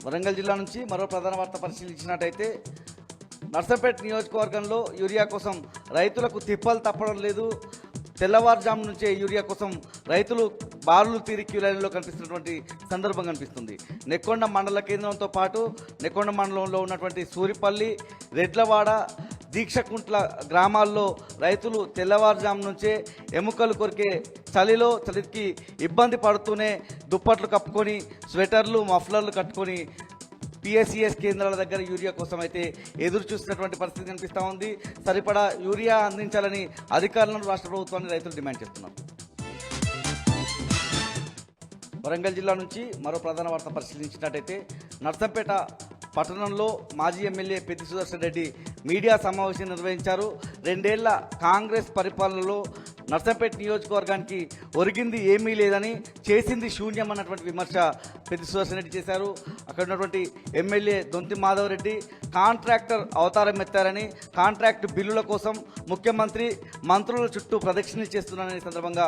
వరంగల్ జిల్లా నుంచి మరో ప్రధాన వార్త పరిశీలించినట్టయితే నర్సంపేట నియోజకవర్గంలో యూరియా కోసం రైతులకు తిప్పలు తప్పడం లేదు. తెల్లవారుజాము నుంచే యూరియా కోసం రైతులు బారులు తీరి క్యూ లైన్లో కనిపిస్తున్నటువంటి సందర్భం కనిపిస్తుంది. నెక్కొండ మండల కేంద్రంతో పాటు నెక్కొండ మండలంలో ఉన్నటువంటి సూరిపల్లి, రెడ్లవాడ, దీక్షకుంట్ల గ్రామాల్లో రైతులు తెల్లవారుజాము నుంచే ఎముకలు కొరికే చలికి ఇబ్బంది పడుతూనే దుప్పట్లు కప్పుకొని స్వెటర్లు, మఫ్లర్లు కట్టుకొని పిఎస్సిఎస్ కేంద్రాల దగ్గర యూరియా కోసం అయితే ఎదురు చూస్తున్నటువంటి పరిస్థితి కనిపిస్తూ ఉంది. సరిపడా యూరియా అందించాలని అధికారులను రాష్ట్ర ప్రభుత్వాన్ని రైతులు డిమాండ్ చేస్తున్నారు. వరంగల్ జిల్లా నుంచి మరో ప్రధాన వార్త పరిశీలించినట్టయితే నర్సంపేట పట్టణంలో మాజీ ఎమ్మెల్యే పెద్ది సుదర్శన్ రెడ్డి మీడియా సమావేశం నిర్వహించారు. 2 ఏళ్ల కాంగ్రెస్ పరిపాలనలో నర్సంపేట నియోజకవర్గానికి ఒరిగింది ఏమీ లేదని, చేసింది శూన్యం అన్నటువంటి విమర్శ పెద్ది సుదర్శన్ రెడ్డి చేశారు. అక్కడ ఉన్నటువంటి ఎమ్మెల్యే దొంతి మాధవ్ రెడ్డి కాంట్రాక్టర్ అవతారం ఎత్తారని, కాంట్రాక్ట్ బిల్లుల కోసం ముఖ్యమంత్రి మంత్రుల చుట్టూ ప్రదక్షిణలు చేస్తున్నారనే సందర్భంగా